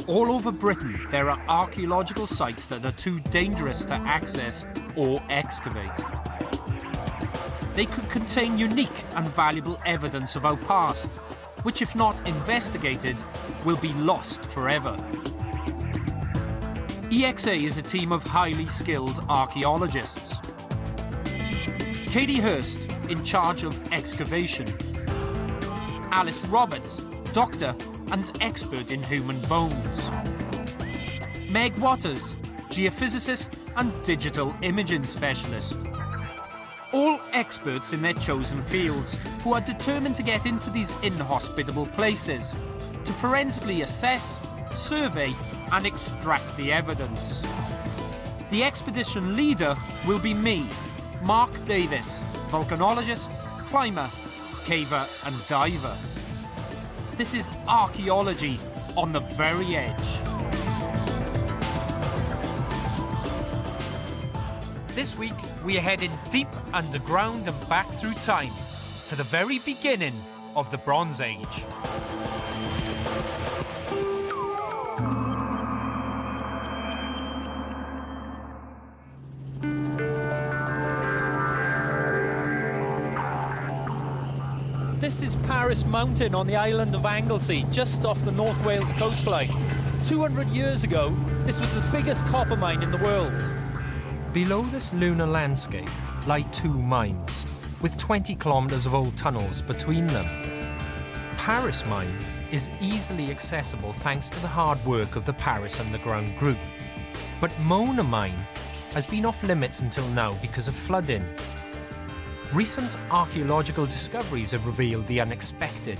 All over Britain, there are archaeological sites that are too dangerous to access or excavate. They could contain unique and valuable evidence of our past, which, if not investigated, will be lost forever. EXA is a team of highly skilled archaeologists. Katie Hurst, in charge of excavation. Alice Roberts, doctor and expert in human bones. Meg Waters, geophysicist and digital imaging specialist. All experts in their chosen fields who are determined to get into these inhospitable places to forensically assess, survey and extract the evidence. The expedition leader will be me, Mark Davis, volcanologist, climber, caver and diver. This is Archaeology on the very edge. This week, we are heading deep underground and back through time to the very beginning of the Bronze Age. This is Paris Mountain on the island of Anglesey, just off the North Wales coastline. 200 years ago, this was the biggest copper mine in the world. Below this lunar landscape lie two mines, with 20 kilometres of old tunnels between them. Paris Mine is easily accessible thanks to the hard work of the Paris Underground Group. But Mona Mine has been off limits until now because of flooding. Recent archaeological discoveries have revealed the unexpected,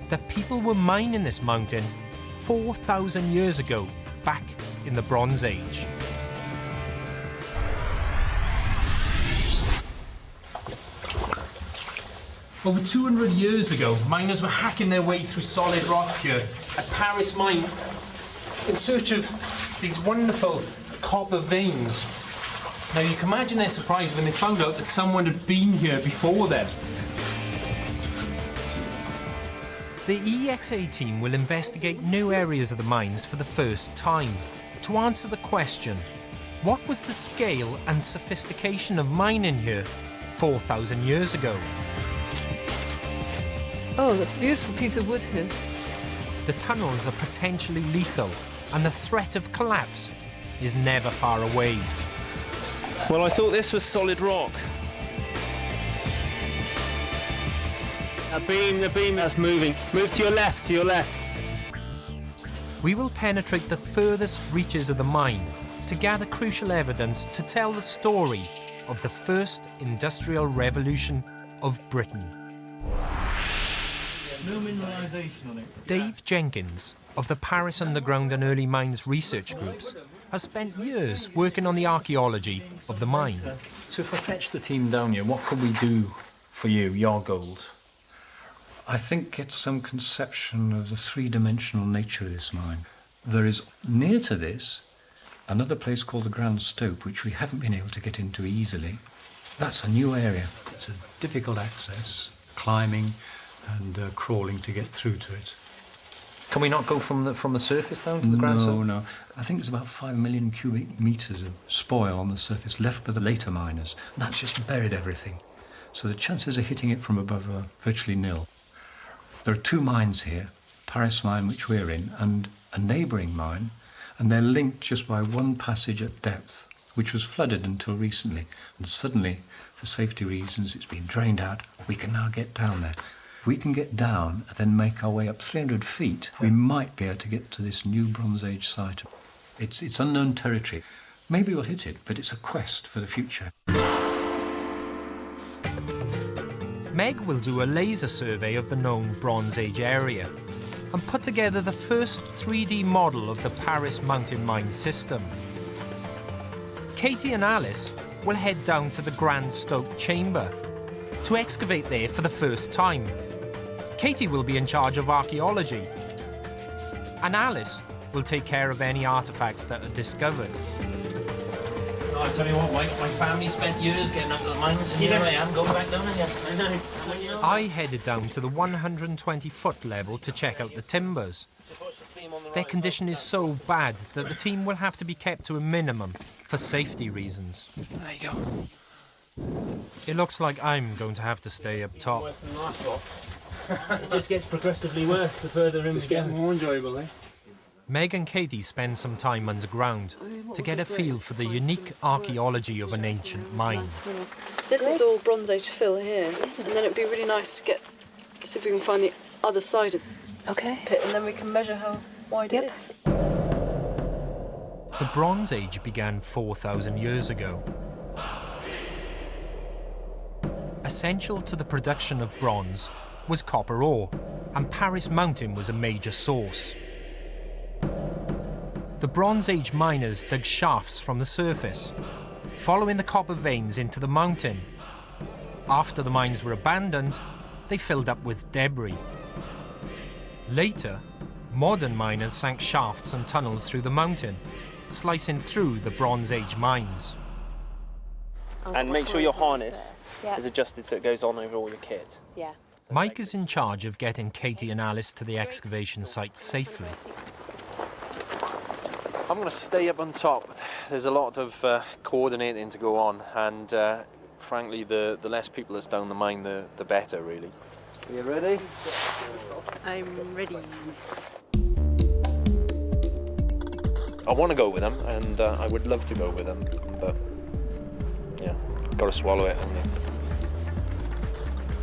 that people were mining this mountain 4,000 years ago, back in the Bronze Age. Over 200 years ago, miners were hacking their way through solid rock here at Paris Mine in search of these wonderful copper veins. Now you can imagine their surprise when they found out that someone had been here before them. The EXA team will investigate new areas of the mines for the first time to answer the question, what was the scale and sophistication of mining here 4,000 years ago? Oh, that's a beautiful piece of wood here. The tunnels are potentially lethal, and the threat of collapse is never far away. Well, I thought this was solid rock. The beam that's moving. Move to your left, to your left. We will penetrate the furthest reaches of the mine to gather crucial evidence to tell the story of the first industrial revolution of Britain. No mineralisation on it. Dave Jenkins, of the Paris Underground and Early Mines research groups, has spent years working on the archaeology of the mine. So if I fetch the team down here, what could we do for you, your goals? I think get some conception of the three-dimensional nature of this mine. There is, near to this, another place called the Grand Stope, which we haven't been able to get into easily. That's a new area. It's a difficult access, climbing and crawling to get through to it. Can we not go from the surface down to the Grand Stope? No. I think there's about 5 million cubic metres of spoil on the surface left by the later miners. And that's just buried everything. So the chances of hitting it from above are virtually nil. There are two mines here, Paris Mine, which we're in, and a neighbouring mine, and they're linked just by one passage at depth, which was flooded until recently. And suddenly, for safety reasons, it's been drained out. We can now get down there. If we can get down and then make our way up 300 feet, we might be able to get to this new Bronze Age site. It's unknown territory. Maybe we'll hit it, but it's a quest for the future. Meg will do a laser survey of the known Bronze Age area and put together the first 3D model of the Paris mountain mine system. Katie and Alice will head down to the Grand Stoke chamber to excavate there for the first time. Katie will be in charge of archaeology, and Alice will take care of any artefacts that are discovered. I tell you what, my family spent years getting up to the mines, and here I am going back down again. I know. I headed down to the 120-foot level to check out the timbers. Their condition is so bad that the team will have to be kept to a minimum for safety reasons. There you go. It looks like I'm going to have to stay up top. Worse than the last lot. It just gets progressively worse the further in we It's go. getting more enjoyable, eh? Meg and Katie spend some time underground to get a feel for the unique archaeology of an ancient mine. This is all Bronze Age fill here, and then it'd be really nice to see if we can find the other side of the pit, and then we can measure how wide it is. The Bronze Age began 4,000 years ago. Essential to the production of bronze was copper ore, and Paris Mountain was a major source. The Bronze Age miners dug shafts from the surface, following the copper veins into the mountain. After the mines were abandoned, they filled up with debris. Later, modern miners sank shafts and tunnels through the mountain, slicing through the Bronze Age mines. And make sure your harness is adjusted so it goes on over all your kit. Yeah. Mike is in charge of getting Katie and Alice to the excavation site safely. I'm going to stay up on top. There's a lot of coordinating to go on, and frankly, the less people that's down the mine, the better, really. Are you ready? I'm ready. I want to go with them, and I would love to go with them, but yeah, got to swallow it. And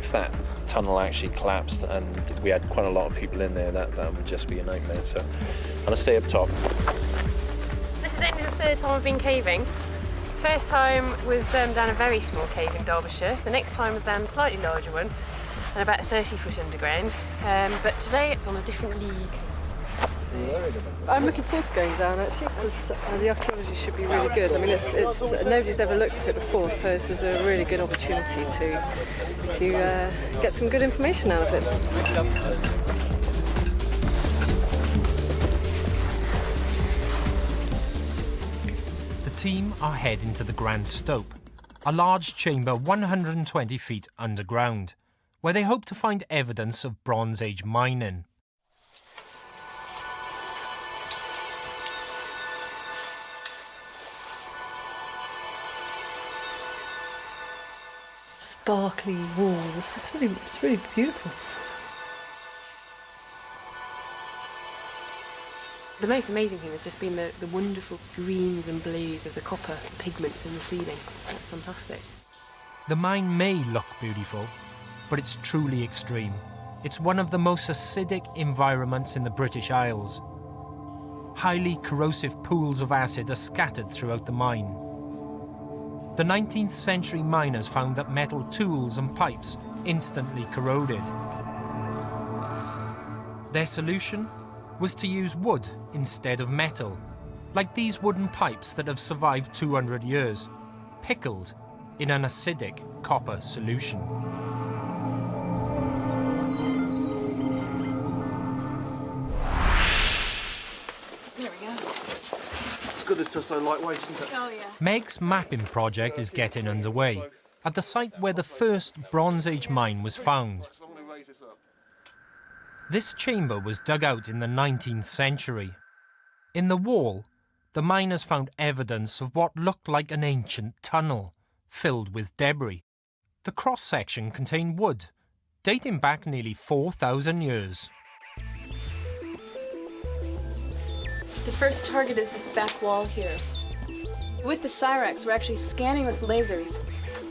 if that tunnel actually collapsed and we had quite a lot of people in there, that would just be a nightmare. So I'm going to stay up top. This is only the third time I've been caving. First time was down a very small cave in Derbyshire. The next time was down a slightly larger one, and about 30 foot underground. But today it's on a different league. I'm looking forward to going down actually, because the archaeology should be really good. I mean, it's nobody's ever looked at it before, so this is a really good opportunity to get some good information out of it. The team are heading to the Grand Stope, a large chamber 120 feet underground, where they hope to find evidence of Bronze Age mining. Sparkly walls. It's really beautiful. The most amazing thing has just been the wonderful greens and blues of the copper pigments in the ceiling. That's fantastic. The mine may look beautiful, but it's truly extreme. It's one of the most acidic environments in the British Isles. Highly corrosive pools of acid are scattered throughout the mine. The 19th century miners found that metal tools and pipes instantly corroded. Their solution was to use wood instead of metal, like these wooden pipes that have survived 200 years, pickled in an acidic copper solution. There we go. It's good it's just so lightweight, isn't it? Oh, yeah. Meg's mapping project is getting underway at the site where the first Bronze Age mine was found. This chamber was dug out in the 19th century. In the wall, the miners found evidence of what looked like an ancient tunnel, filled with debris. The cross-section contained wood, dating back nearly 4,000 years. The first target is this back wall here. With the Cyrax, we're actually scanning with lasers,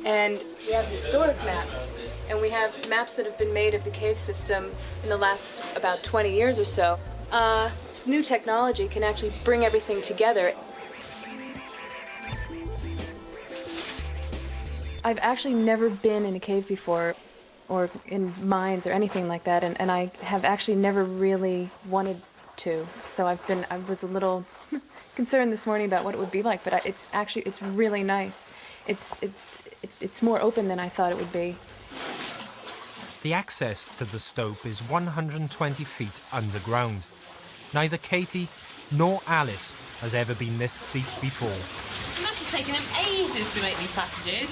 and we have historic maps, and we have maps that have been made of the cave system in the last about 20 years or so. New technology can actually bring everything together. I've actually never been in a cave before, or in mines or anything like that, and I have actually never really wanted to. So I was a little concerned this morning about what it would be like, but it's really nice. It's more open than I thought it would be. The access to the stope is 120 feet underground. Neither Katie nor Alice has ever been this deep before. It must have taken them ages to make these passages.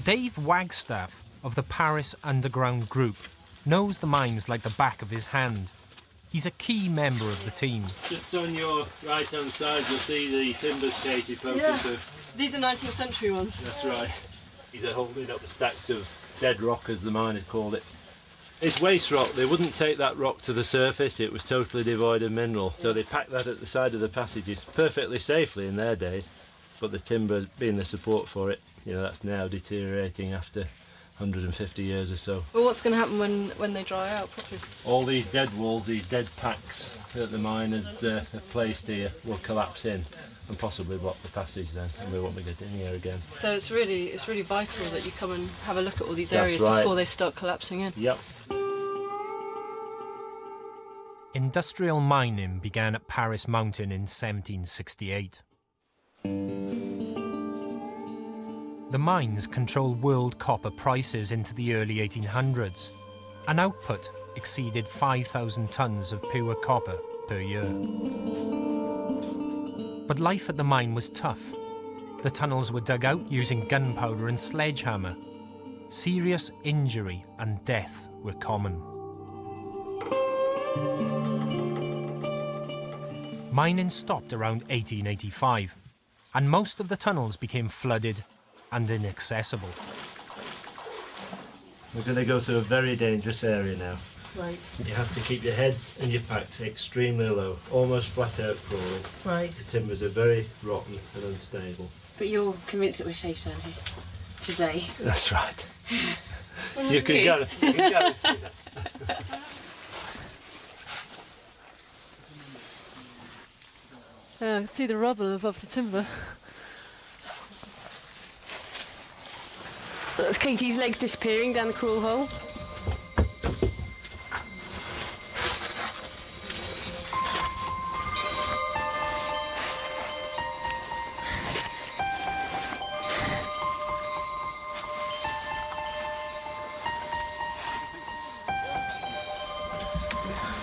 Dave Wagstaff of the Paris Underground Group knows the mines like the back of his hand. He's a key member of the team. Just on your right-hand side, you'll see the timbers, Katie, poking through. These are 19th century ones. That's right. These are holding up the stacks of dead rock, as the miners called it. It's waste rock. They wouldn't take that rock to the surface. It was totally devoid of mineral. So they packed that at the side of the passages perfectly safely in their days. But the timber being the support for it, that's now deteriorating after 150 years or so. Well, what's going to happen when they dry out properly? All these dead walls, these dead packs that the miners have placed here will collapse in and possibly block the passage then, and we won't be getting in here again. So it's really vital that you come and have a look at all these That's areas right. before they start collapsing in. Yep. Industrial mining began at Paris Mountain in 1768. The mines controlled world copper prices into the early 1800s. An output exceeded 5,000 tonnes of pure copper per year. But life at the mine was tough. The tunnels were dug out using gunpowder and sledgehammer. Serious injury and death were common. Mining stopped around 1885, and most of the tunnels became flooded and inaccessible. We're going to go through a very dangerous area now. Right. You have to keep your heads and your packs extremely low, almost flat out crawling. Right. The timbers are very rotten and unstable. But you're convinced that we're safe down here today? That's right. You can guarantee that. Yeah, I can see the rubble above the timber. That's Katie's legs disappearing down the crawl hole.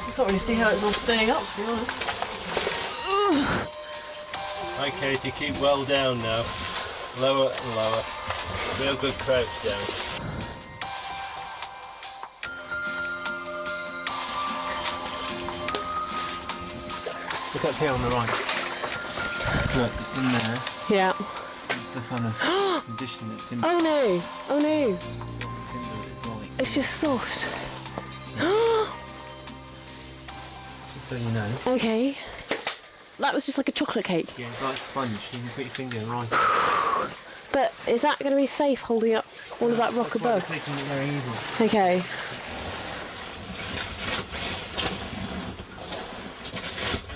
I can't really see how it's all staying up, to be honest. Right, Katie, keep well down now. Lower and lower. Real good crouch down. Look up here on the right. Look, in there. Yeah. It's the kind of condition that timber. Oh no! Oh no! Timber is like. It's just soft. Just so you know. Okay. That was just like a chocolate cake. Yeah, it's like a sponge. You can put your finger right. But is that going to be safe holding up all of that rock That's why above? we're taking it very easy. Okay.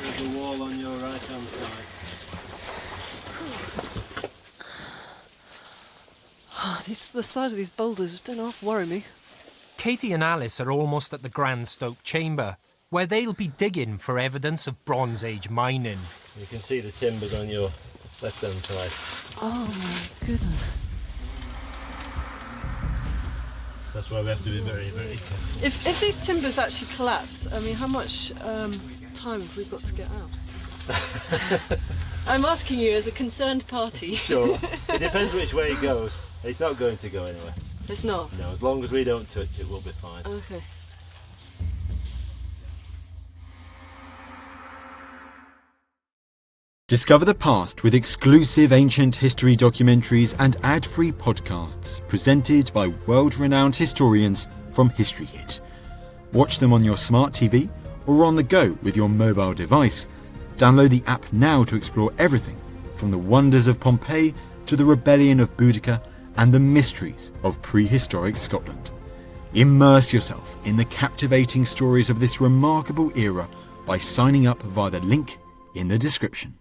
There's a wall on your right hand side. The size of these boulders don't half worry me. Katie and Alice are almost at the Grand Stoke Chamber, where they'll be digging for evidence of Bronze Age mining. You can see the timbers on your left hand side. Oh my goodness. That's why we have to be very, very careful. If these timbers actually collapse, I mean, how much time have we got to get out? I'm asking you as a concerned party. Sure. It depends which way it goes. It's not going to go anywhere. It's not? No, as long as we don't touch it, we'll be fine. Okay. Discover the past with exclusive ancient history documentaries and ad-free podcasts presented by world-renowned historians from History Hit. Watch them on your smart TV or on the go with your mobile device. Download the app now to explore everything from the wonders of Pompeii to the rebellion of Boudica and the mysteries of prehistoric Scotland. Immerse yourself in the captivating stories of this remarkable era by signing up via the link in the description.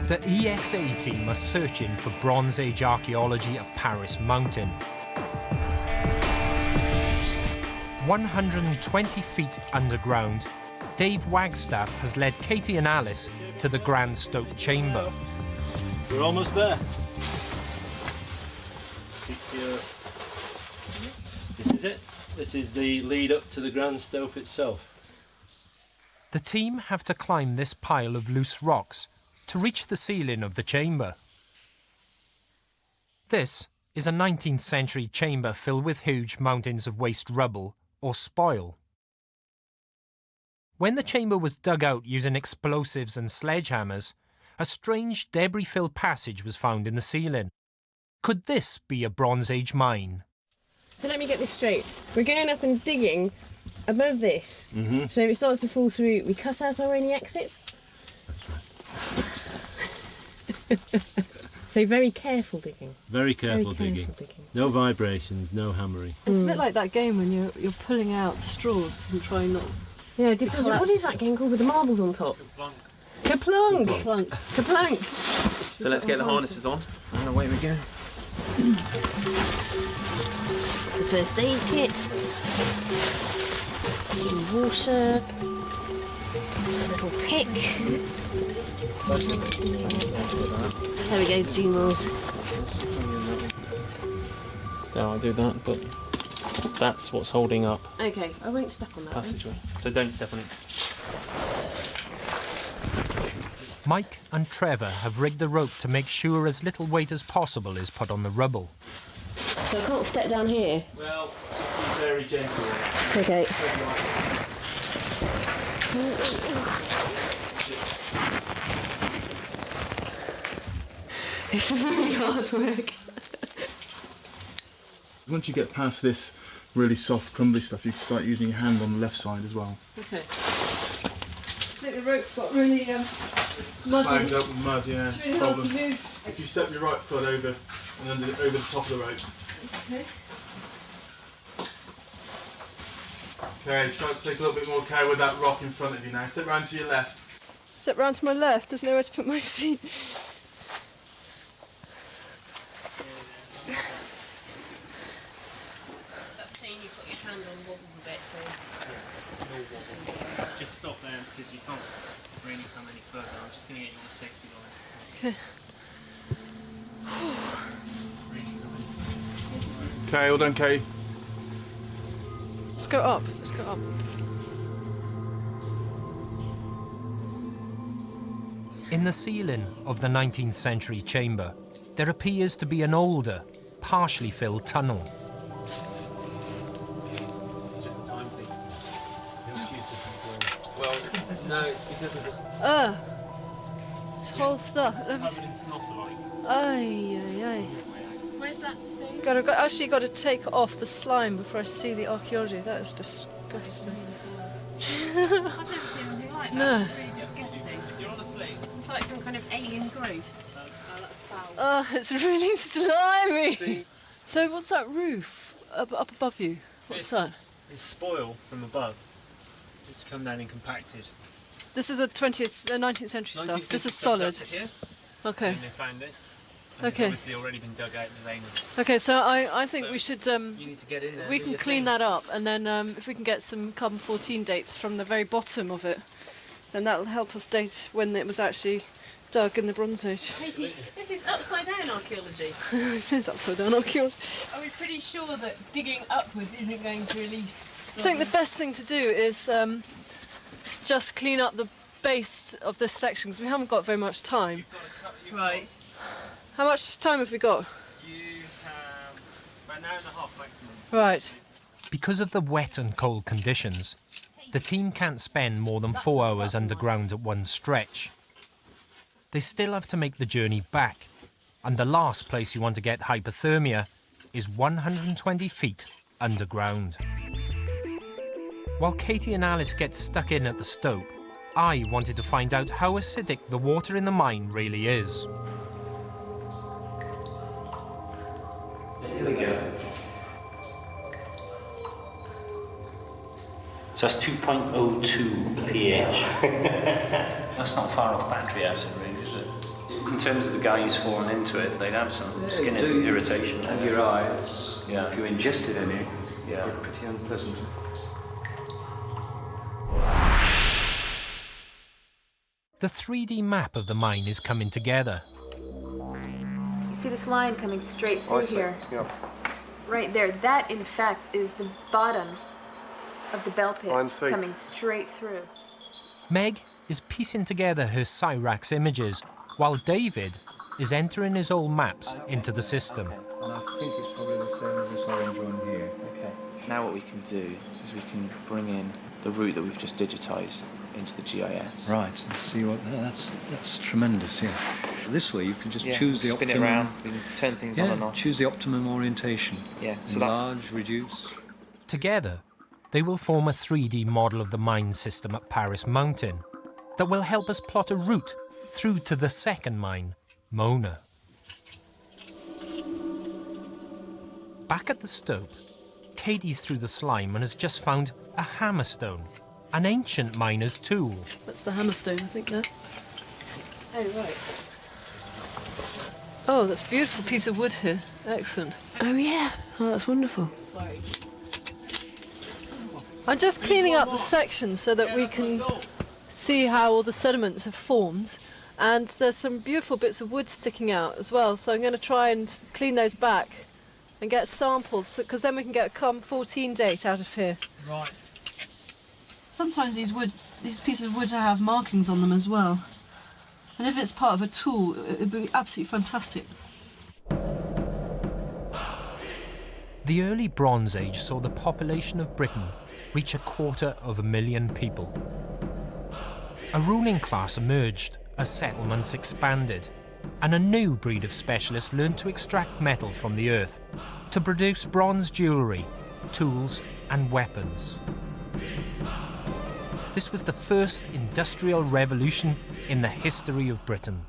The EXA team are searching for Bronze Age archaeology at Paris Mountain. 120 feet underground, Dave Wagstaff has led Katie and Alice to the Grand Stoke Chamber. We're almost there. This is it. This is the lead up to the Grand Stoke itself. The team have to climb this pile of loose rocks to reach the ceiling of the chamber. This is a 19th century chamber filled with huge mountains of waste rubble or spoil. When the chamber was dug out using explosives and sledgehammers, a strange debris-filled passage was found in the ceiling. Could this be a Bronze Age mine? So let me get this straight. We're going up and digging above this. So if it starts to fall through, we cut out our only exit. So very careful digging. Very careful digging. No vibrations, no hammering. It's a bit like that game when you're pulling out the straws and trying not... Yeah, what is that game called with the marbles on top? Kaplunk! Kaplunk. Kaplunk. So let's get the harnesses on and away we go. The first aid kit. Some water. A little pick. There we go, G-Mills. No, I'll do that, but that's what's holding up Okay, I won't step on that. passageway. So don't step on it. Mike and Trevor have rigged the rope to make sure as little weight as possible is put on the rubble. So I can't step down here. Well, just be very gentle. Okay. It's very hard work. Once you get past this really soft, crumbly stuff, you can start using your hand on the left side as well. Okay. I think the rope's got really muddy. Flagged up with mud, yeah. It's really hard to move. If you step your right foot over and under, over the top of the rope. Okay. Okay, start to take a little bit more care with that rock in front of you now. Step round to your left. Step round to my left, there's nowhere to put my feet. That's saying you've got your hand on wobbles a bit, so... Just stop there because you can't really come any further. I'm just going to get you on the safety line. Okay. Okay, all done, Kate. Let's go up, let's go up. In the ceiling of the 19th century chamber, there appears to be an older, partially filled tunnel. Just a time thing. Well, no, it's because of the This whole stuff. covered in snot-alike. Ay, ay, ay. Where's that stone? Actually got to take off the slime before I see the archaeology. That is disgusting. I've never seen anything like that. No. It's really disgusting. You're on a slate. It's like some kind of alien growth. That's foul. Oh, it's really slimy. So what's that roof up above you? What's that? It's spoil from above. It's come down and compacted. This is the 19th century stuff. This is solid. Here, Okay. and they found this. And Okay. It's obviously already been dug out in the vein. Okay, so I think we should You need to get in there. we do can your clean thing. that up, and then if we can get some carbon-14 dates from the very bottom of it, then that'll help us date when it was actually dug in the Bronze Age. Katie, this is upside down archaeology. This is upside down archaeology. Are we pretty sure that digging upwards isn't going to release? I think the best thing to do is just clean up the base of this section, because we haven't got very much time. Right. How much time have we got? You have about an hour and a half maximum. Right. Because of the wet and cold conditions, the team can't spend more than 4 hours underground at one stretch. They still have to make the journey back, and the last place you want to get hypothermia is 120 feet underground. While Katie and Alice get stuck in at the stope, I wanted to find out how acidic the water in the mine really is. Here we go. So that's 2.02 pH. That's not far off battery acid, really, is it? In terms of the guys falling into it, they'd have some skin irritation. And your eyes, Yeah. if you ingested any, Yeah. they're pretty unpleasant. The 3D map of the mine is coming together. You see this line coming straight through here? Yep. Right there. That, in fact, is the bottom of the bell pit I see. coming straight through. Meg is piecing together her Cyrax images, while David is entering his old maps into the system. And I think it's probably the same as this orange one here. Okay. Now what we can do is we can bring in the route that we've just digitised into the GIS. Right, and see what... That's tremendous, yes. This way you can just choose the spin optimum... it around, we can turn things on and off. Choose the optimum orientation. Yeah, so enlarge, reduce... Together, they will form a 3D model of the mine system at Paris Mountain that will help us plot a route through to the second mine, Mona. Back at the stope, Katie's through the slime and has just found a hammerstone, an ancient miner's tool. That's the hammerstone, I think, there. Oh, right. Oh, that's a beautiful piece of wood here. Excellent. Oh, yeah. Oh, that's wonderful. I'm just cleaning up the section so that we can see how all the sediments have formed. And there's some beautiful bits of wood sticking out as well, so I'm going to try and clean those back and get samples, because then we can get a COM14 date out of here. Right. Sometimes these pieces of wood have markings on them as well. And if it's part of a tool, it would be absolutely fantastic. The early Bronze Age saw the population of Britain reach 250,000 people. A ruling class emerged as settlements expanded, and a new breed of specialists learned to extract metal from the earth to produce bronze jewellery, tools and weapons. This was the first industrial revolution in the history of Britain.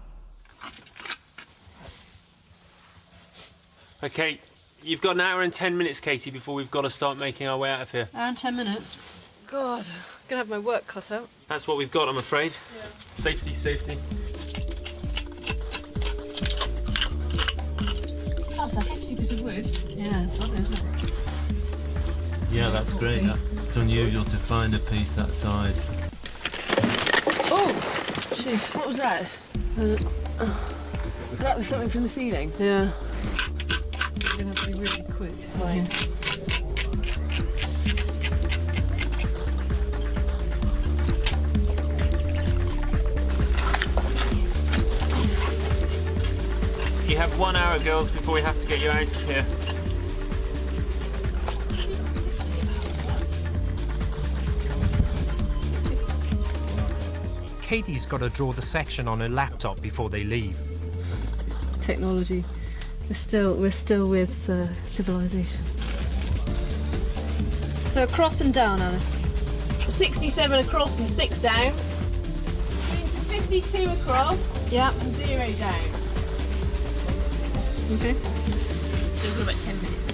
Okay, you've got an hour and 10 minutes, Katie, before we've got to start making our way out of here. Around 10 minutes? God, I'm going to have my work cut out. That's what we've got, I'm afraid. Yeah. Safety, safety. That's a hefty bit of wood. Yeah, it's lovely, isn't it? Yeah, that's great. It's unusual to find a piece that size. Oh! Jeez, what was that? That was something from the ceiling? Yeah. We're going to have to be really quick. Right. You have 1 hour, girls, before we have to get you out of here. Katie's got to draw the section on her laptop before they leave. Technology. We're still with civilization. So across and down, Alice. 67 across and 6 down. 52 across. Yeah. And 0 down. Okay. So we've got about 10 minutes.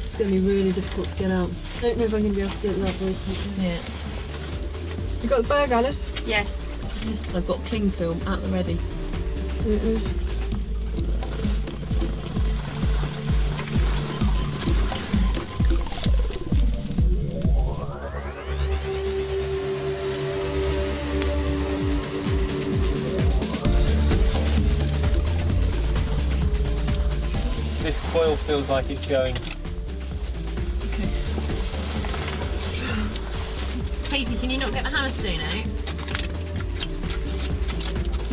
It's going to be really difficult to get out. I don't know if I'm going to be able to get that very quickly. Yeah. You got the bag, Alice? Yes. I've got cling film at the ready. Here it is. This spoil feels like it's going. Katie, can you not get the hammerstone out?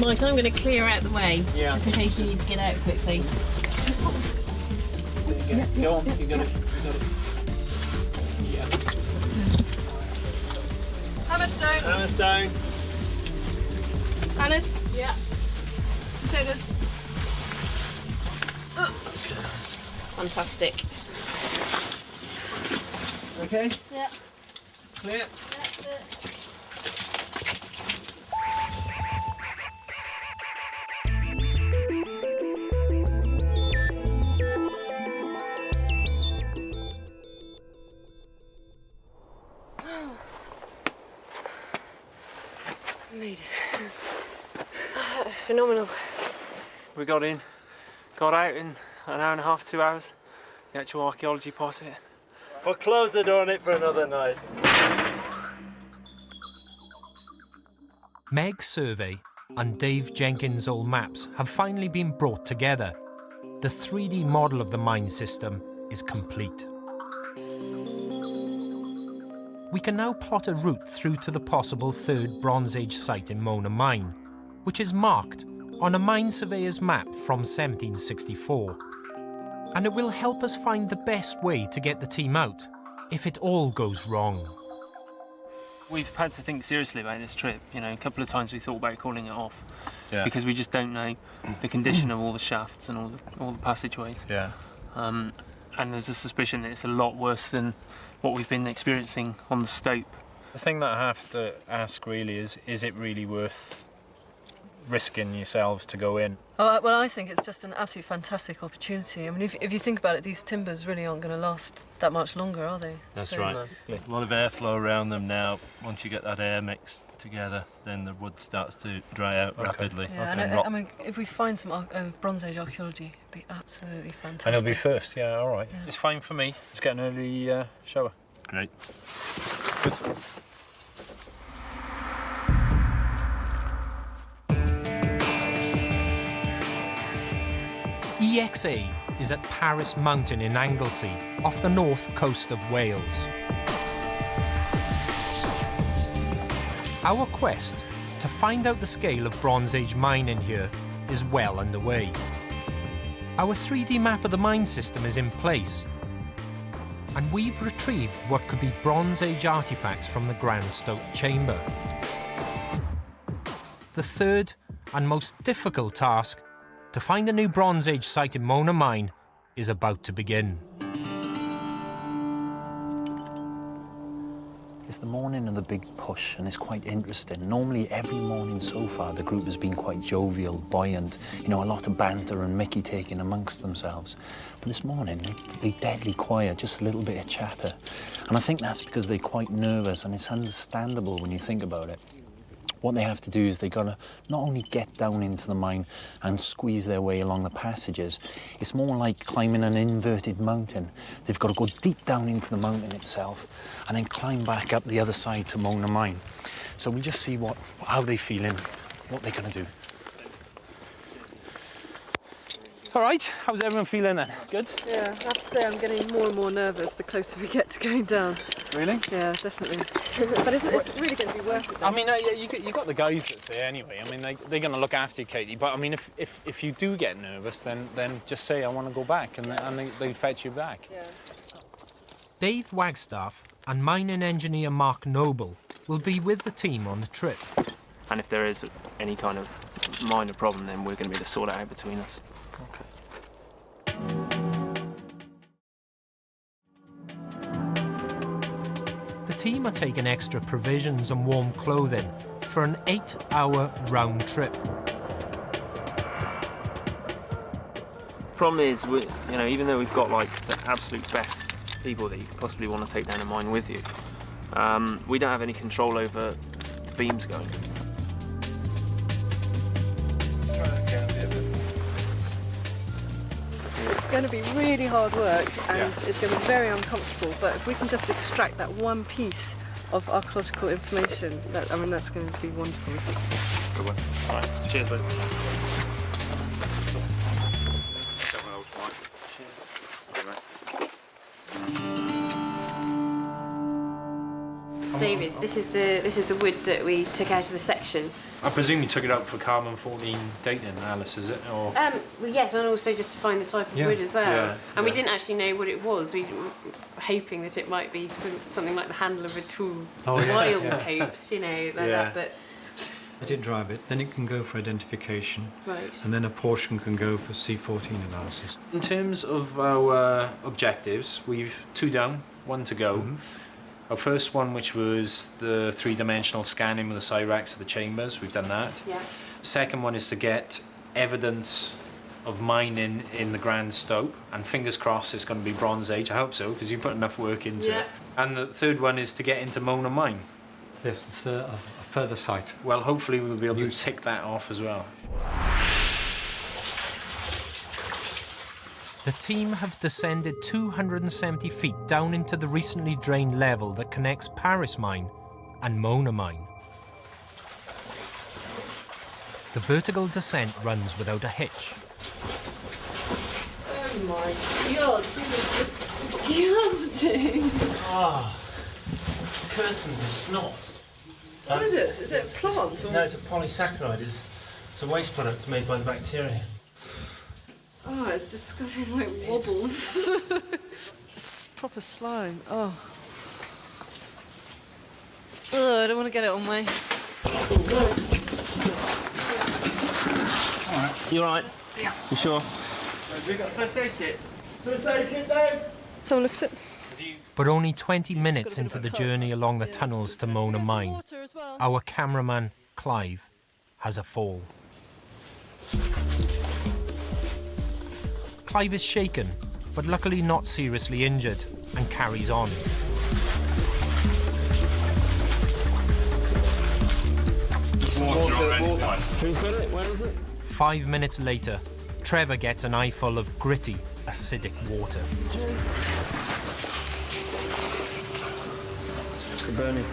Mike, I'm going to clear out the way, just in case you need to get out quickly. There you go. Go on, you got it. Yeah. Hammerstone. Hammerstone. Alice? Yeah. Take this. Fantastic. Okay? Yeah. Clear? Made it. That was phenomenal. We got in, got out in an hour and a half, 2 hours. The actual archaeology part of it. We'll close the door on it for another night. Meg's survey and Dave Jenkins' old maps have finally been brought together. The 3D model of the mine system is complete. We can now plot a route through to the possible third Bronze Age site in Mona Mine, which is marked on a mine surveyor's map from 1764. And it will help us find the best way to get the team out if it all goes wrong. We've had to think seriously about this trip. You know, a couple of times we thought about calling it off because we just don't know the condition of all the shafts and all the passageways. Yeah. And there's a suspicion that it's a lot worse than what we've been experiencing on the stope. The thing that I have to ask really is it really worth risking yourselves to go in? Well, I think it's just an absolutely fantastic opportunity. I mean, if you think about it, these timbers really aren't going to last that much longer, are they? That's right. A lot of airflow around them now. Once you get that air mixed together, then the wood starts to dry out rapidly. Yeah, and I mean, if we find some Bronze Age archaeology, it'd be absolutely fantastic. And it'll be first, yeah, all right. Yeah. It's fine for me. Let's get an early shower. Great. Good. EXA is at Paris Mountain in Anglesey, off the north coast of Wales. Our quest to find out the scale of Bronze Age mining here is well underway. Our 3D map of the mine system is in place, and we've retrieved what could be Bronze Age artifacts from the Grand Stoke chamber. The third and most difficult task, to find a new Bronze Age site in Mona Mine, is about to begin. It's the morning of the big push, and it's quite interesting. Normally, every morning so far, the group has been quite jovial, buoyant, you know, a lot of banter and mickey taking amongst themselves. But this morning, they're deadly quiet, just a little bit of chatter. And I think that's because they're quite nervous, and it's understandable when you think about it. What they have to do is they've got to not only get down into the mine and squeeze their way along the passages, it's more like climbing an inverted mountain. They've got to go deep down into the mountain itself and then climb back up the other side to Mona Mine. So we'll just see how they're feeling, what they're going to do. All right, how's everyone feeling then? Good? Yeah, I have to say I'm getting more and more nervous the closer we get to going down. Really? Yeah, definitely. But it's really going to be worth it. I mean, you got the guys that's there anyway. I mean, they're going to look after you, Katie. But I mean, if you do get nervous, then just say I want to go back, and they'll fetch you back. Yeah. Dave Wagstaff and mining engineer Mark Noble will be with the team on the trip. And if there is any kind of minor problem, then we're going to be able to sort it out between us. The team are taking extra provisions and warm clothing for an 8-hour round trip. Problem is, even though we've got like the absolute best people that you could possibly want to take down a mine with you, we don't have any control over the beams going. It's going to be really hard work, and it's going to be very uncomfortable, but if we can just extract that one piece of archaeological information, that's going to be wonderful. Good one. All right, cheers, mate. David, this is the wood that we took out of the section. I presume you took it out for carbon-14 dating, Alice, is it? Or Well, yes, and also just to find the type of wood as well. And we didn't actually know what it was. We were hoping that it might be something like the handle of a tool, wild hopes, like that. But Let it dry a bit, then it can go for identification. Right. And then a portion can go for C14 analysis. In terms of our objectives, we've 2 down, 1 to go. Our first one, which was the 3-dimensional scanning with the Cyrax of the chambers, we've done that. Yeah. Second one is to get evidence of mining in the Grand Stope, and fingers crossed it's going to be Bronze Age. I hope so, because you put enough work into it. And the third one is to get into Mona Mine. There's a further site. Well, hopefully we'll be able to tick that off as well. The team have descended 270 feet down into the recently drained level that connects Paris Mine and Mona Mine. The vertical descent runs without a hitch. Oh my god, these are disgusting! Curtains of snot. What is it? Is it a plant? Or? No, it's a polysaccharide. It's It's a waste product made by bacteria. Oh, it's disgusting, like wobbles. It's proper slime. Oh. Ugh, I don't want to get it on my... You alright? Yeah. You sure? Have we got first aid kit? First aid kit, Dave? So look at it. But only 20 minutes into the journey along the tunnels to Mona Mine, our cameraman, Clive, has a fall. Clive is shaken, but luckily not seriously injured, and carries on. Water. Who's got it? Where is it? 5 minutes later, Trevor gets an eyeful of gritty, acidic water. It's burning.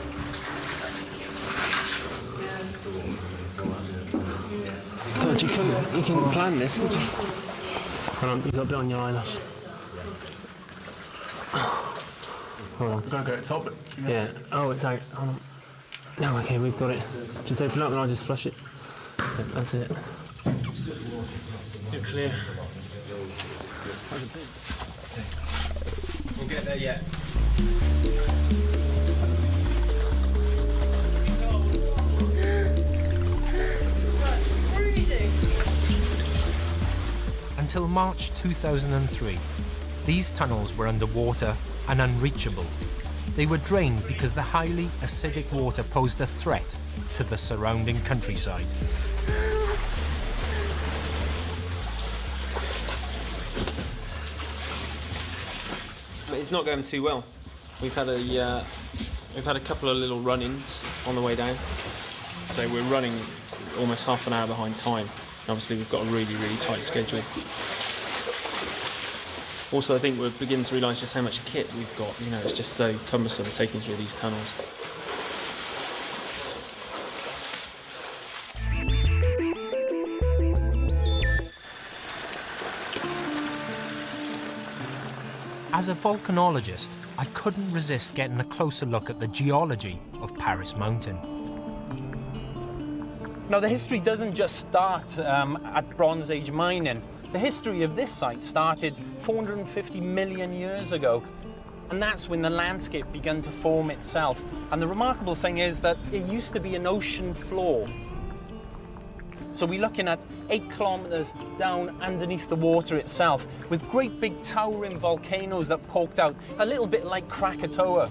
God, you couldn't plan this, could you? Hold on, you've got a bit on your eyelash. Hold on. We've got to get it top. Yeah. Oh, it's out. Hold on. No, okay, we've got it. Just open up and I'll just flush it. Yeah, that's it. You're clear. We'll get there yet. Freezing. Until March 2003, these tunnels were underwater and unreachable. They were drained because the highly acidic water posed a threat to the surrounding countryside. It's not going too well. We've had a couple of little run-ins on the way down, so we're running almost half an hour behind time. And obviously, we've got a really, really tight schedule. Also, I think we're beginning to realise just how much kit we've got. You know, it's just so cumbersome taking through these tunnels. As a volcanologist, I couldn't resist getting a closer look at the geology of Paris Mountain. Now, the history doesn't just start at Bronze Age mining. The history of this site started 450 million years ago, and that's when the landscape began to form itself. And the remarkable thing is that it used to be an ocean floor. So we're looking at 8 kilometres down underneath the water itself, with great big towering volcanoes that poked out, a little bit like Krakatoa.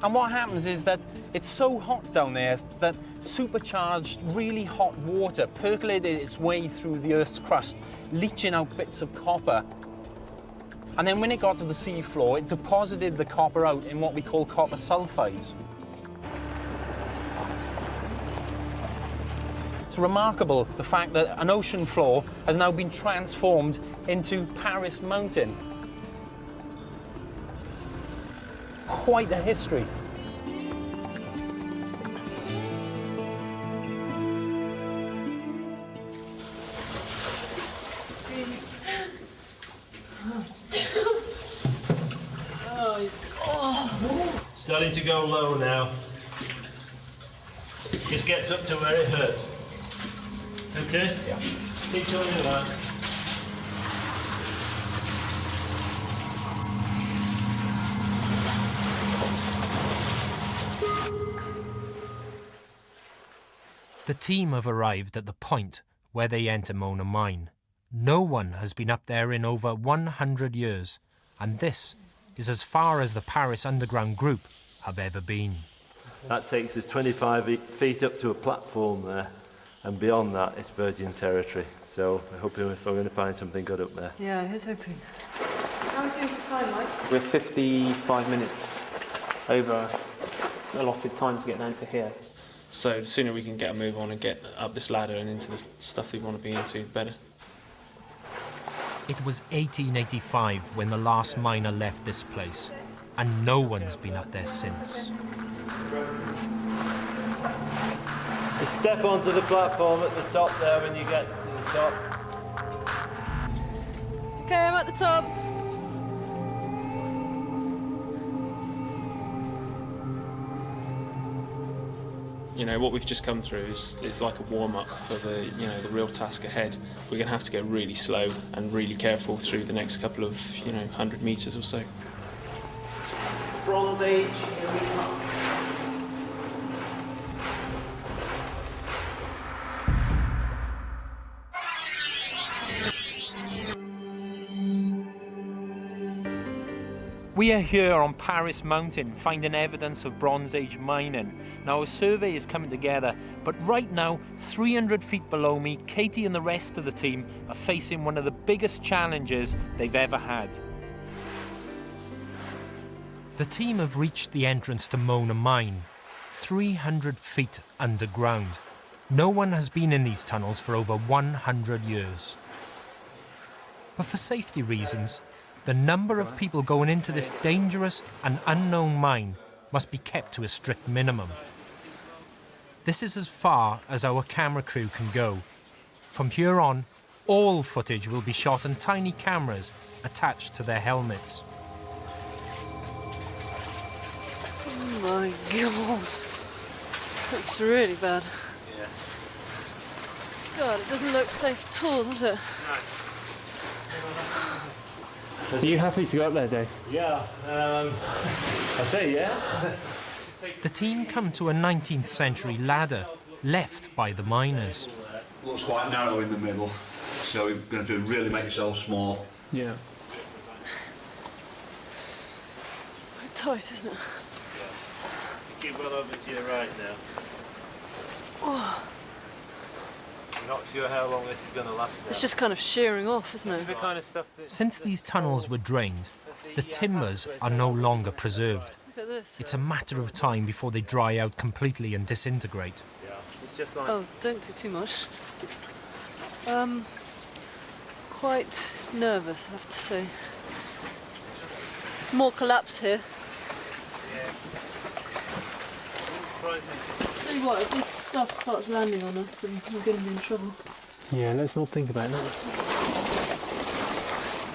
And what happens is that it's so hot down there that supercharged, really hot water percolated its way through the Earth's crust, leaching out bits of copper. And then when it got to the seafloor, it deposited the copper out in what we call copper sulfides. It's remarkable, the fact that an ocean floor has now been transformed into Paris Mountain. Quite a history. Starting to go low now. Just gets up to where it hurts. Okay? Yeah. Keep going with that. The team have arrived at the point where they enter Mona Mine. No one has been up there in over 100 years, and this is as far as the Paris Underground Group have ever been. That takes us 25 feet up to a platform there, and beyond that it's virgin territory. So we're hoping we're going to find something good up there. Yeah, here's hoping. How are we doing for time, Mike? We're 55 minutes over allotted time to get down to here. So the sooner we can get a move on and get up this ladder and into the stuff we want to be into, the better. It was 1885 when the last miner left this place, and no one's been up there since. You step onto the platform at the top there when you get to the top. Okay, I'm at the top. You know, what we've just come through is like a warm-up for the real task ahead. We're going to have to go really slow and really careful through the next couple of 100 metres or so. Bronze Age, here we come. We are here on Paris Mountain finding evidence of Bronze Age mining. Now, a survey is coming together, but right now, 300 feet below me, Katie and the rest of the team are facing one of the biggest challenges they've ever had. The team have reached the entrance to Mona Mine, 300 feet underground. No one has been in these tunnels for over 100 years. But for safety reasons, the number of people going into this dangerous and unknown mine must be kept to a strict minimum. This is as far as our camera crew can go. From here on, all footage will be shot on tiny cameras attached to their helmets. Oh my God. That's really bad. Yeah. God, it doesn't look safe at all, does it? Are you happy to go up there, Dave? Yeah, I say yeah. The team come to a 19th century ladder left by the miners. Looks quite narrow in the middle, so you're going to really make yourself small. Yeah. Quite tight, isn't it? Keep well over to your right now. Oh, I'm not sure how long this is going to last now. it's just kind of shearing off, isn't it? The kind of stuff that... Since these tunnels were drained, the timbers are no longer preserved. Look at this. It's a matter of time before they dry out completely and disintegrate. Yeah, it's just like... Oh, don't do too much. Quite nervous, I have to say. There's more collapse here. Tell you what, if this stuff starts landing on us, then we're going to be in trouble. Yeah, let's not think about that. I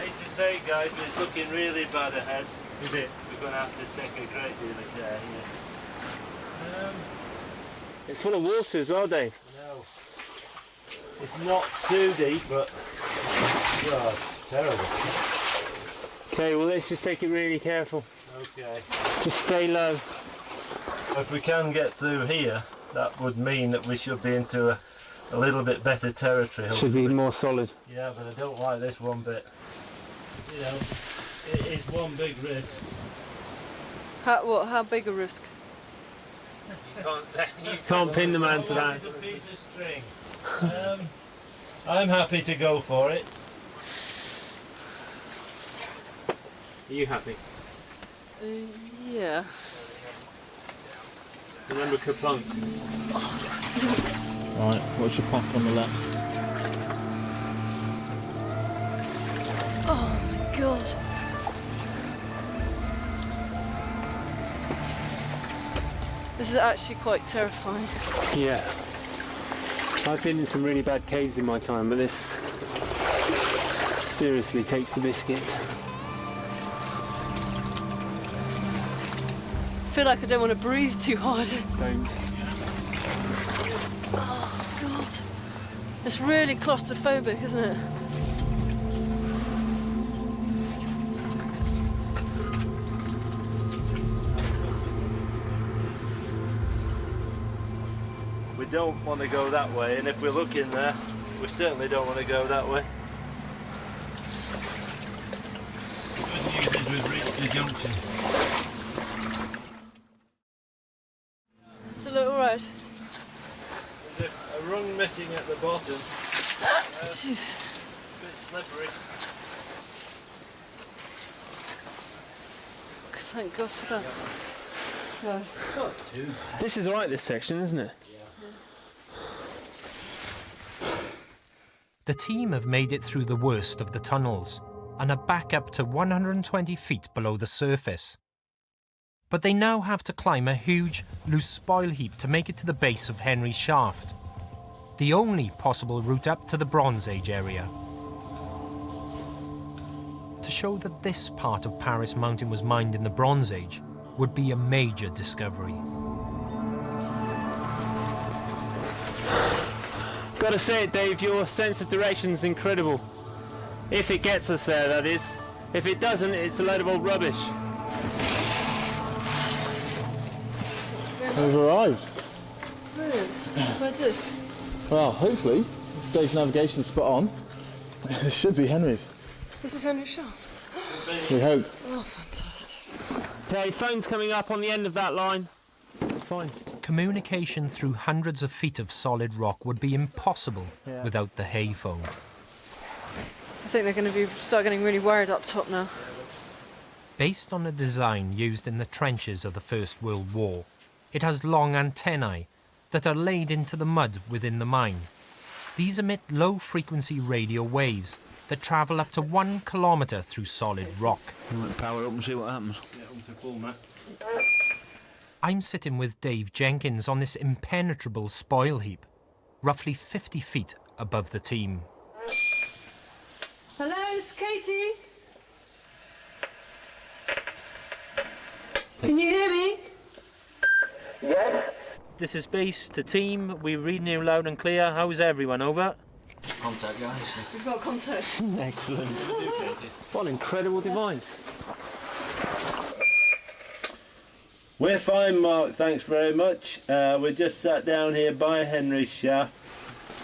hate to say, guys, but it's looking really bad ahead. Is it? We're going to have to take a great deal of care here. It's full of water as well, Dave. No. It's not too deep, but... God, terrible. Okay, well, let's just take it really careful. Okay. Just stay low. If we can get through here, that would mean that we should be into a little bit better territory. Hopefully. Should be more solid. Yeah, but I don't like this one bit. You know, it is one big risk. How big a risk? You can't say. You can't pin the man to that. It's a piece of string. I'm happy to go for it. Are you happy? Yeah. Remember Kapunk? Right, what's your pack on the left? Oh my God. This is actually quite terrifying. Yeah. I've been in some really bad caves in my time, but this seriously takes the biscuit. I feel like I don't want to breathe too hard. Don't. Oh God. It's really claustrophobic, isn't it? We don't want to go that way, and if we look in there, we certainly don't want to go that way. Good news is we've reached the junction. Does it look alright? There's a rung missing at the bottom. Jeez. A bit slippery. Thank God for that. No. Not too bad. This is alright, this section, isn't it? The team have made it through the worst of the tunnels and are back up to 120 feet below the surface. But they now have to climb a huge, loose spoil heap to make it to the base of Henry's Shaft, the only possible route up to the Bronze Age area. To show that this part of Paris Mountain was mined in the Bronze Age would be a major discovery. Got to say it, Dave, your sense of direction is incredible. If it gets us there, that is. If it doesn't, it's a load of old rubbish. We've arrived. Brilliant. Where's this? Well, hopefully, Dave's navigation's spot on. It should be Henry's. This is Henry's shop. We hope. Oh, fantastic. Dave, phone's coming up on the end of that line. It's fine. Communication through hundreds of feet of solid rock would be impossible Yeah. without the hay foam. I think they're going to start getting really worried up top now. Based on a design used in the trenches of the First World War, it has long antennae that are laid into the mud within the mine. These emit low-frequency radio waves that travel up to 1 kilometre through solid rock. Power up and see what happens. Yeah, up to full, Matt. I'm sitting with Dave Jenkins on this impenetrable spoil heap, roughly 50 feet above the team. Hello, it's Katie. Can you hear me? This is base to team. We're reading you loud and clear. How's everyone? Over. Contact, guys. We've got contact. Excellent. What an incredible device. We're fine, Mark, thanks very much. We're just sat down here by Henry's shaft.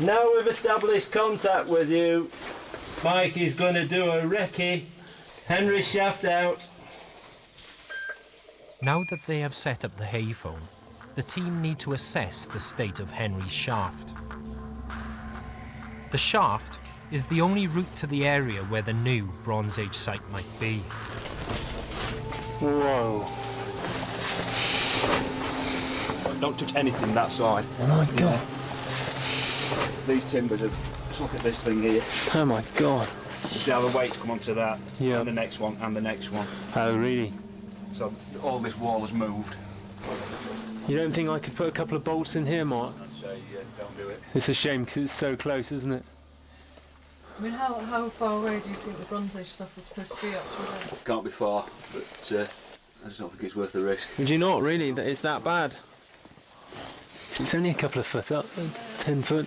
Now we've established contact with you, Mike is going to do a recce. Henry's shaft out. Now that they have set up the hay foam, the team need to assess the state of Henry's shaft. The shaft is the only route to the area where the new Bronze Age site might be. Whoa. Don't touch anything that side. Oh my God. These timbers are... Just look at this thing here. Oh my God. See how the weights come onto that, yeah. And the next one, and the next one. Oh, really? So all this wall has moved. You don't think I could put a couple of bolts in here, Mark? I'd say, don't do it. It's a shame because it's so close, isn't it? I mean, how far away do you think the Bronze Age stuff was supposed to be up to there? Can't be far, but I just don't think it's worth the risk. Would you not, really? It's that bad? It's only a couple of foot up, 10 foot.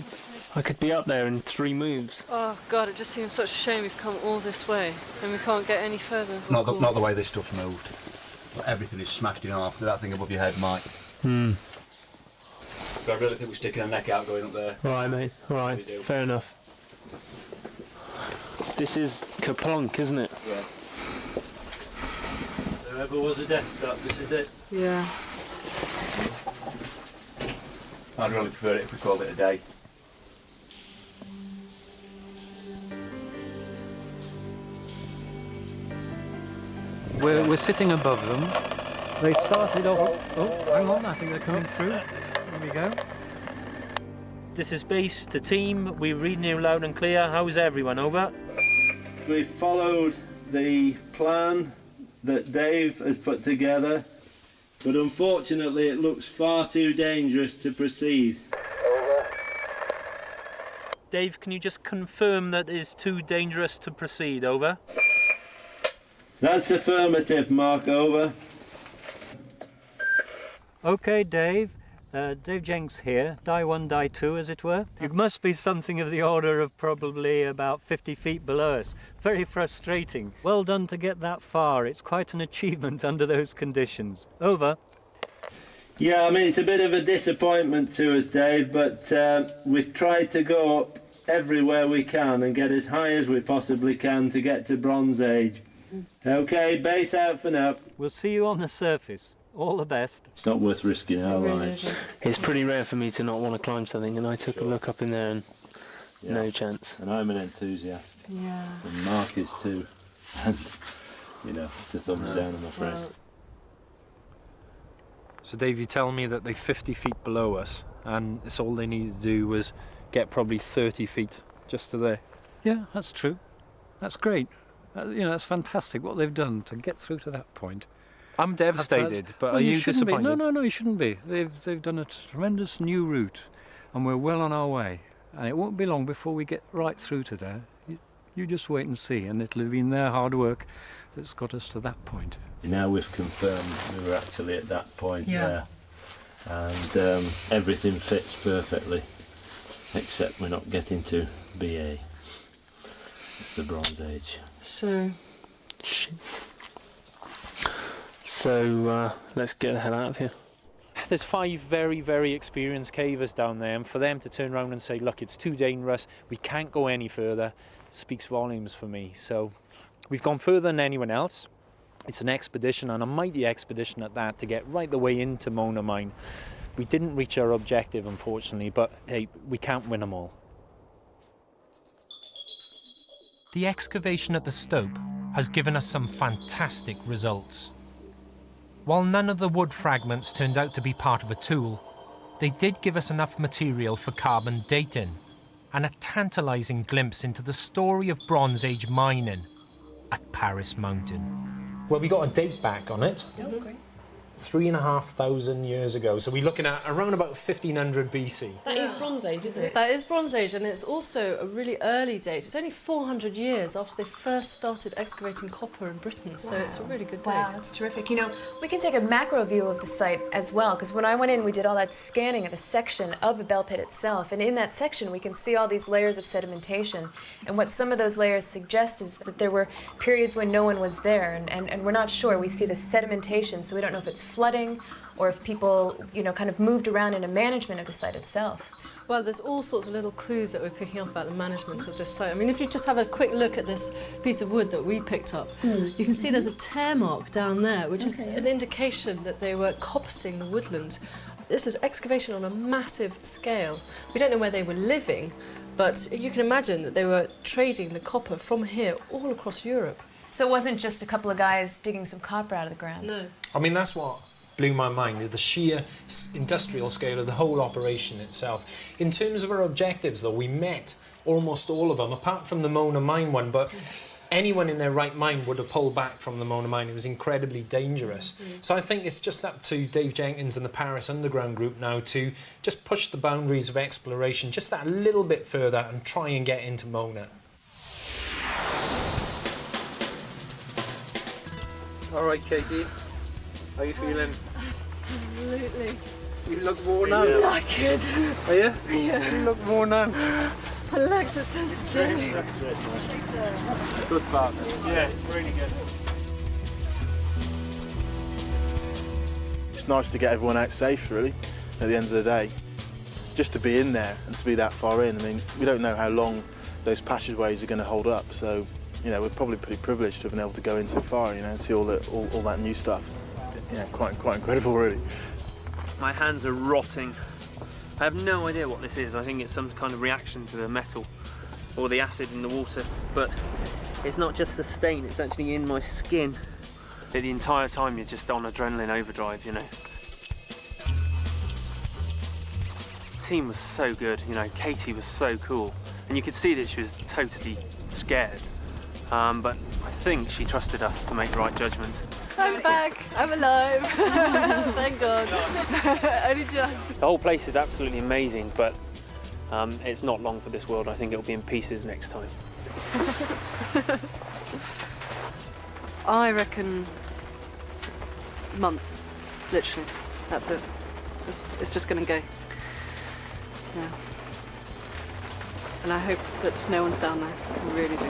I could be up there in 3 moves. Oh God, it just seems such a shame we've come all this way and we can't get any further. Not the way this stuff's moved. Everything is smashed in half. That thing above your head, Mike. Hmm. But I really think we're sticking our neck out going up there. All right, mate. All right. Fair enough. This is Kaplunk, isn't it? Yeah. Whoever was a death trap, this is it. Yeah. I'd really prefer it if we called it a day. We're sitting above them. They started off... Oh, hang on, I think they're coming through. There we go. This is base to team. We're reading you loud and clear. How's everyone? Over. We've followed the plan that Dave has put together, but unfortunately it looks far too dangerous to proceed. Dave, can you just confirm that it's too dangerous to proceed? Over. That's affirmative, Mark. Over. OK, Dave. Dave Jenks here, die 1, die 2, as it were. You must be something of the order of probably about 50 feet below us. Very frustrating. Well done to get that far. It's quite an achievement under those conditions. Over. Yeah, I mean, it's a bit of a disappointment to us, Dave, but we've tried to go up everywhere we can and get as high as we possibly can to get to Bronze Age. OK, base out for now. We'll see you on the surface. All the best. It's not worth risking our lives. It's pretty rare for me to not want to climb something, and I took a look up in there and no chance. And I'm an enthusiast. Yeah. And Mark is too. And, you know, it's a thumbs down, I'm afraid. So Dave, you tell me that they're 50 feet below us, and it's all they need to do was get probably 30 feet just to there. Yeah, that's true. That's great. That's fantastic what they've done to get through to that point. I'm devastated, but are you disappointed? No, you shouldn't be. They've done a tremendous new route, and we're well on our way. And it won't be long before we get right through to there. You just wait and see, and it'll have been their hard work that's got us to that point. Now we've confirmed we were actually at that point Yeah. there, and everything fits perfectly. Except we're not getting to BA. It's the Bronze Age. So let's get the hell out of here. There's 5 very, very experienced cavers down there, and for them to turn around and say, look, it's too dangerous, we can't go any further, speaks volumes for me. So we've gone further than anyone else. It's an expedition, and a mighty expedition at that, to get right the way into Mona Mine. We didn't reach our objective, unfortunately, but hey, we can't win them all. The excavation at the stope has given us some fantastic results. While none of the wood fragments turned out to be part of a tool, they did give us enough material for carbon dating and a tantalising glimpse into the story of Bronze Age mining at Paris Mountain. Well, we got a date back on it. Oh, great. 3,500 years ago. So we're looking at around about 1500 BC. That is Bronze Age, isn't it? That is Bronze Age, and it's also a really early date. It's only 400 years after they first started excavating copper in Britain, so it's a really good date. Wow, that's terrific. You know, we can take a macro view of the site as well, because when I went in, we did all that scanning of a section of the bell pit itself, and in that section we can see all these layers of sedimentation, and what some of those layers suggest is that there were periods when no one was there, and we're not sure. We see the sedimentation, so we don't know if it's flooding or if people, you know, kind of moved around in a management of the site itself. Well, there's all sorts of little clues that we're picking up about the management of this site. I mean, if you just have a quick look at this piece of wood that we picked up, you can see there's a tear mark down there, which is an indication that they were coppicing the woodland. This is excavation on a massive scale. We don't know where they were living, but you can imagine that they were trading the copper from here all across Europe. So it wasn't just a couple of guys digging some copper out of the ground? No. I mean, that's what blew my mind, the sheer industrial scale of the whole operation itself. In terms of our objectives, though, we met almost all of them, apart from the Mona Mine one, but anyone in their right mind would have pulled back from the Mona Mine. It was incredibly dangerous. So I think it's just up to Dave Jenkins and the Paris Underground Group now to just push the boundaries of exploration just that little bit further and try and get into Mona. All right, Katie. How are you feeling? Absolutely. You look worn out. Not good. Are you? Yeah. You look worn out. My legs are turned to jelly. Good partner. Yeah, really good. It's nice to get everyone out safe, really, at the end of the day. Just to be in there and to be that far in, I mean, we don't know how long those passageways are going to hold up, so, you know, we're probably pretty privileged to have been able to go in so far, you know, and see all that new stuff. Yeah, quite incredible, really. My hands are rotting. I have no idea what this is. I think it's some kind of reaction to the metal or the acid in the water, but it's not just the stain, it's actually in my skin. The entire time you're just on adrenaline overdrive, you know. The team was so good, you know, Katie was so cool, and you could see that she was totally scared, but I think she trusted us to make the right judgment. I'm back. I'm alive. Thank God. Only just. The whole place is absolutely amazing, but it's not long for this world. I think it'll be in pieces next time. I reckon months, literally. That's it. It's just going to go. Yeah. And I hope that no one's down there. I really do.